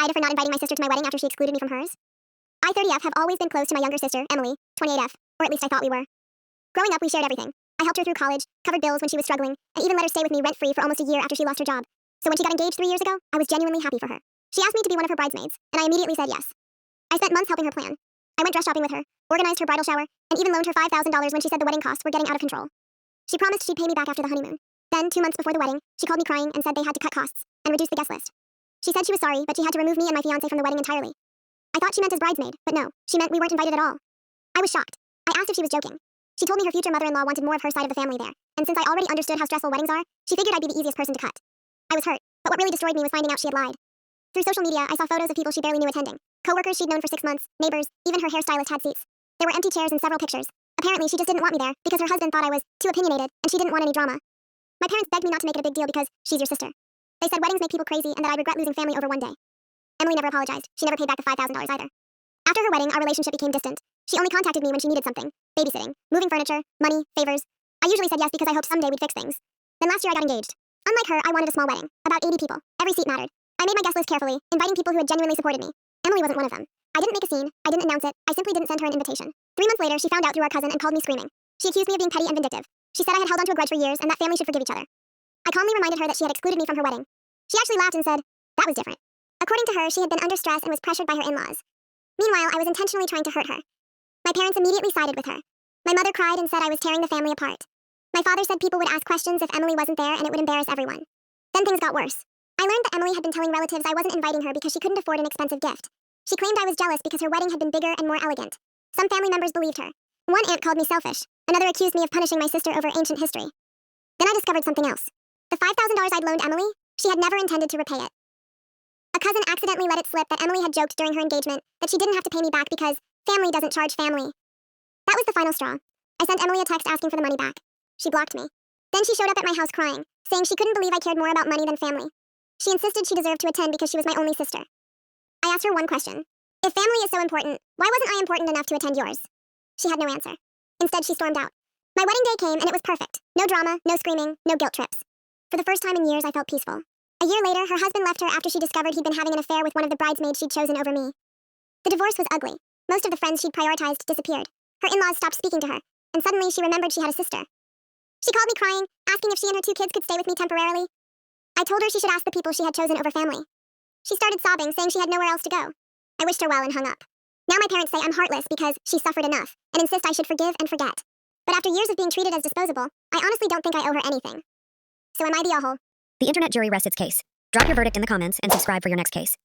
AITA for not inviting my sister to my wedding after she excluded me from hers. I, 30F, have always been close to my younger sister, Emily, 28F, or at least I thought we were. Growing up, we shared everything. I helped her through college, covered bills when she was struggling, and even let her stay with me rent-free for almost a year after she lost her job. So when she got engaged 3 years ago, I was genuinely happy for her. She asked me to be one of her bridesmaids, and I immediately said yes. I spent months helping her plan. I went dress shopping with her, organized her bridal shower, and even loaned her $5,000 when she said the wedding costs were getting out of control. She promised she'd pay me back after the honeymoon. Then, 2 months before the wedding, she called me crying and said they had to cut costs and reduce the guest list. She said she was sorry, but she had to remove me and my fiancé from the wedding entirely. I thought she meant as bridesmaid, but no, she meant we weren't invited at all. I was shocked. I asked if she was joking. She told me her future mother-in-law wanted more of her side of the family there, and since I already understood how stressful weddings are, she figured I'd be the easiest person to cut. I was hurt, but what really destroyed me was finding out she had lied. Through social media, I saw photos of people she barely knew attending. Coworkers she'd known for 6 months, neighbors, even her hairstylist had seats. There were empty chairs in several pictures. Apparently, she just didn't want me there because her husband thought I was too opinionated and she didn't want any drama. My parents begged me not to make it a big deal because she's your sister. They said weddings make people crazy and that I'd regret losing family over one day. Emily never apologized. She never paid back the $5,000 either. After her wedding, our relationship became distant. She only contacted me when she needed something. Babysitting, moving furniture, money, favors. I usually said yes because I hoped someday we'd fix things. Then last year I got engaged. Unlike her, I wanted a small wedding. About 80 people. Every seat mattered. I made my guest list carefully, inviting people who had genuinely supported me. Emily wasn't one of them. I didn't make a scene. I didn't announce it. I simply didn't send her an invitation. 3 months later, she found out through our cousin and called me screaming. She accused me of being petty and vindictive. She said I had held onto a grudge for years and that family should forgive each other. I calmly reminded her that she had excluded me from her wedding. She actually laughed and said, that was different. According to her, she had been under stress and was pressured by her in-laws. Meanwhile, I was intentionally trying to hurt her. My parents immediately sided with her. My mother cried and said I was tearing the family apart. My father said people would ask questions if Emily wasn't there and it would embarrass everyone. Then things got worse. I learned that Emily had been telling relatives I wasn't inviting her because she couldn't afford an expensive gift. She claimed I was jealous because her wedding had been bigger and more elegant. Some family members believed her. One aunt called me selfish. Another accused me of punishing my sister over ancient history. Then I discovered something else. The $5,000 I'd loaned Emily, she had never intended to repay it. A cousin accidentally let it slip that Emily had joked during her engagement that she didn't have to pay me back because family doesn't charge family. That was the final straw. I sent Emily a text asking for the money back. She blocked me. Then she showed up at my house crying, saying she couldn't believe I cared more about money than family. She insisted she deserved to attend because she was my only sister. I asked her one question. If family is so important, why wasn't I important enough to attend yours? She had no answer. Instead, she stormed out. My wedding day came and it was perfect. No drama, no screaming, no guilt trips. For the first time in years, I felt peaceful. A year later, her husband left her after she discovered he'd been having an affair with one of the bridesmaids she'd chosen over me. The divorce was ugly. Most of the friends she'd prioritized disappeared. Her in-laws stopped speaking to her, and suddenly she remembered she had a sister. She called me crying, asking if she and her 2 kids could stay with me temporarily. I told her she should ask the people she had chosen over family. She started sobbing, saying she had nowhere else to go. I wished her well and hung up. Now my parents say I'm heartless because she suffered enough, and insist I should forgive and forget. But after years of being treated as disposable, I honestly don't think I owe her anything. So am I the a-hole? The internet jury rests its case. Drop your verdict in the comments and subscribe for your next case.